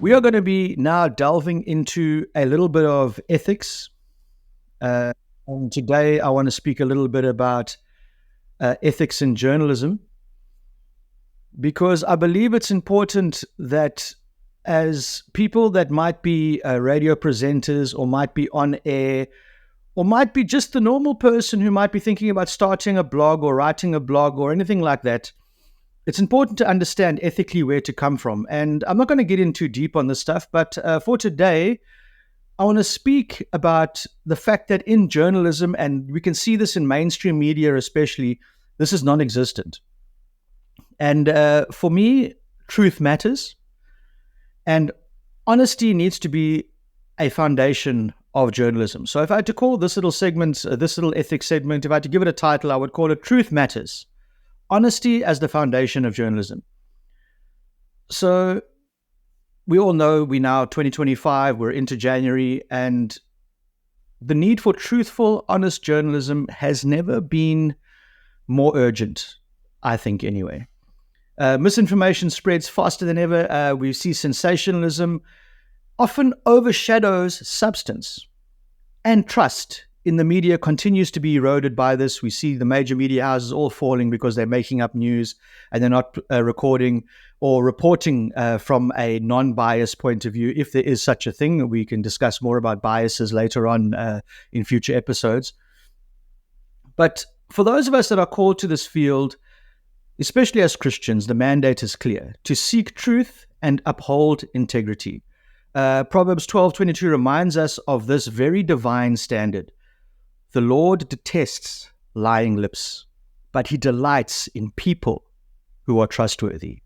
We are going to be now delving into a little bit of ethics. And today I want to speak a little bit about ethics in journalism, because I believe it's important that as people that might be radio presenters or might be on air or might be just the normal person who might be thinking about starting a blog or writing a blog or anything like that, it's important to understand ethically where to come from. And I'm not going to get in too deep on this stuff, but for today, I want to speak about the fact that in journalism, and we can see this in mainstream media especially, this is non-existent. And for me, truth matters. And honesty needs to be a foundation of journalism. So if I had to call this little segment, this little ethics segment, if I had to give it a title, I would call it Truth Matters. Honesty as the foundation of journalism. So we all know we're now 2025, we're into January, and the need for truthful, honest journalism has never been more urgent, I think anyway. Misinformation spreads faster than ever. We see sensationalism often overshadows substance, and trust in the media continues to be eroded by this. We see the major media houses all falling because they're making up news and they're not recording or reporting from a non-biased point of view, if there is such a thing. We can discuss more about biases later on in future episodes. But for those of us that are called to this field, especially as Christians, the mandate is clear: to seek truth and uphold integrity. Proverbs 12:22 reminds us of this very divine standard. The Lord detests lying lips, but he delights in people who are trustworthy.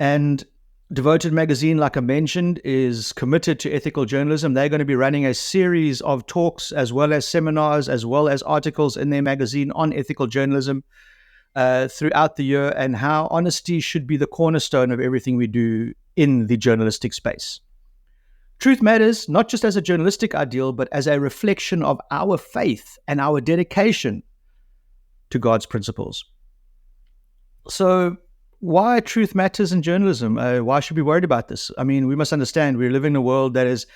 And Devoted Magazine, like I mentioned, is committed to ethical journalism. They're going to be running a series of talks as well as seminars, as well as articles in their magazine on ethical journalism throughout the year, and how honesty should be the cornerstone of everything we do in the journalistic space. Truth matters, not just as a journalistic ideal, but as a reflection of our faith and our dedication to God's principles. So why truth matters in journalism? Why should we be worried about this? I mean, we must understand we live in a world that is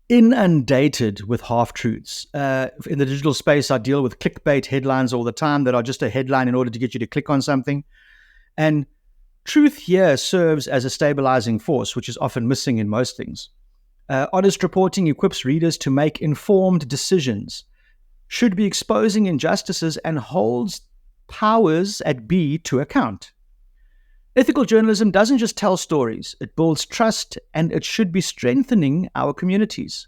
inundated with half-truths. In the digital space, I deal with clickbait headlines all the time that are just a headline in order to get you to click on something. And truth here serves as a stabilizing force, which is often missing in most things. Honest reporting equips readers to make informed decisions, should be exposing injustices, and holds powers at B to account. Ethical journalism doesn't just tell stories, it builds trust, and it should be strengthening our communities.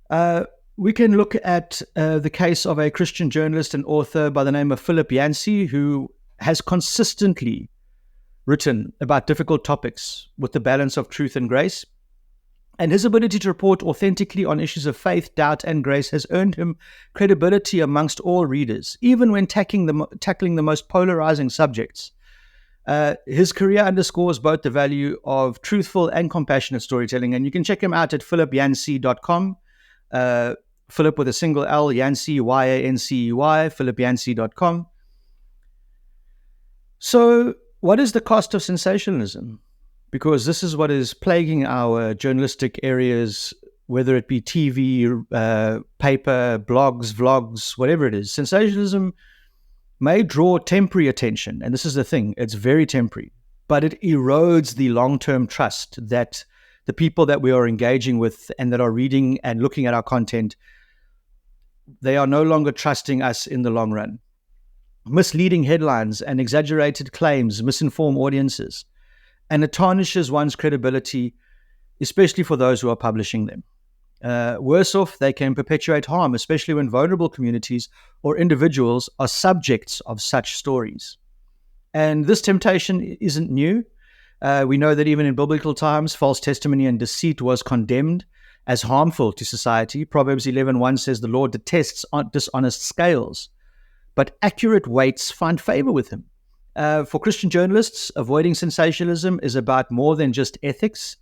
We can look at the case of a Christian journalist and author by the name of Philip Yancey, who has consistently written about difficult topics with the balance of truth and grace. And his ability to report authentically on issues of faith, doubt, and grace has earned him credibility amongst all readers, even when tackling the most polarizing subjects. His career underscores both the value of truthful and compassionate storytelling, and you can check him out at philipyancey.com. Philip with a single L, Yancey, Yancey, philipyancey.com. So, what is the cost of sensationalism? Because this is what is plaguing our journalistic areas, whether it be TV, paper, blogs, vlogs, whatever it is. Sensationalism may draw temporary attention, and this is the thing, it's very temporary, but it erodes the long-term trust that the people that we are engaging with and that are reading and looking at our content, they are no longer trusting us in the long run. Misleading headlines and exaggerated claims misinform audiences, and it tarnishes one's credibility, especially for those who are publishing them. Worse off, they can perpetuate harm, especially when vulnerable communities or individuals are subjects of such stories. And this temptation isn't new. We know that even in biblical times, false testimony and deceit was condemned as harmful to society. Proverbs 11:1 says, "The Lord detests dishonest scales, but accurate weights find favor with him." For Christian journalists, avoiding sensationalism is about more than just ethics.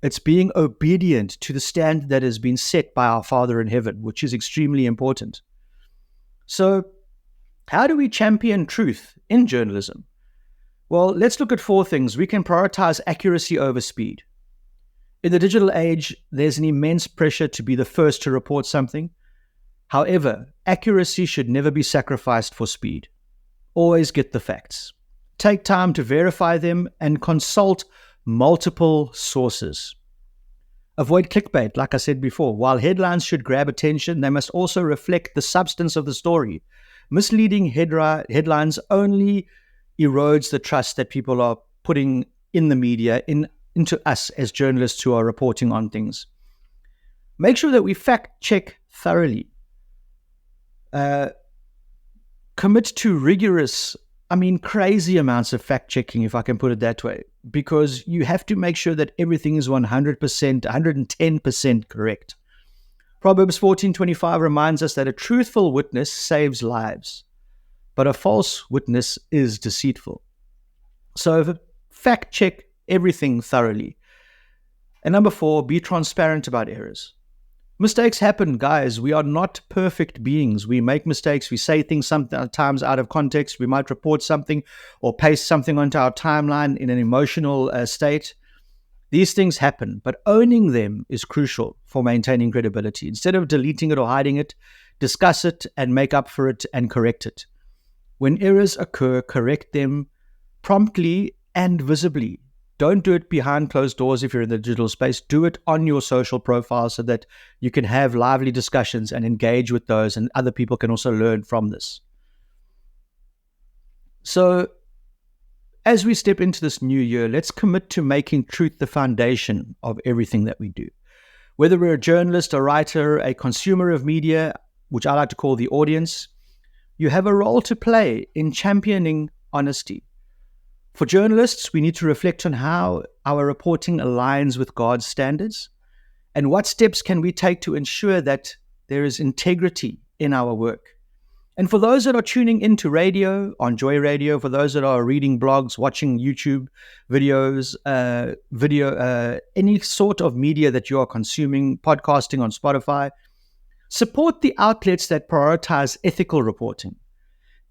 It's being obedient to the standard that has been set by our Father in heaven, which is extremely important. So, how do we champion truth in journalism? Well, let's look at 4 things. We can prioritize accuracy over speed. In the digital age, there's an immense pressure to be the first to report something. However, accuracy should never be sacrificed for speed. Always get the facts. Take time to verify them and consult multiple sources. Avoid clickbait, like I said before. While headlines should grab attention, they must also reflect the substance of the story. Misleading headlines only erodes the trust that people are putting in the media, into us as journalists who are reporting on things. Make sure that we fact check thoroughly. Commit to rigorous, crazy amounts of fact checking, if I can put it that way, because you have to make sure that everything is 100%, 110% correct. Proverbs 14:25 reminds us that a truthful witness saves lives, but a false witness is deceitful. So fact check everything thoroughly. And number 4, be transparent about errors. Mistakes happen, guys. We are not perfect beings. We make mistakes. We say things sometimes out of context. We might report something or paste something onto our timeline in an emotional state. These things happen, but owning them is crucial for maintaining credibility. Instead of deleting it or hiding it, discuss it and make up for it and correct it. When errors occur, correct them promptly and visibly. Don't do it behind closed doors if you're in the digital space. Do it on your social profile so that you can have lively discussions and engage with those, and other people can also learn from this. So, as we step into this new year, let's commit to making truth the foundation of everything that we do. Whether we're a journalist, a writer, a consumer of media, which I like to call the audience, you have a role to play in championing honesty. For journalists, we need to reflect on how our reporting aligns with God's standards and what steps can we take to ensure that there is integrity in our work. And for those that are tuning into radio, on Joy Radio, for those that are reading blogs, watching YouTube videos, any sort of media that you are consuming, podcasting on Spotify, support the outlets that prioritize ethical reporting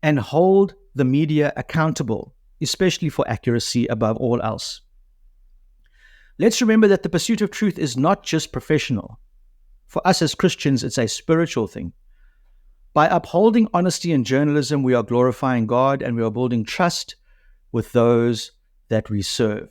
and hold the media accountable, especially for accuracy above all else. Let's remember that the pursuit of truth is not just professional. For us as Christians, it's a spiritual thing. By upholding honesty in journalism, we are glorifying God and we are building trust with those that we serve.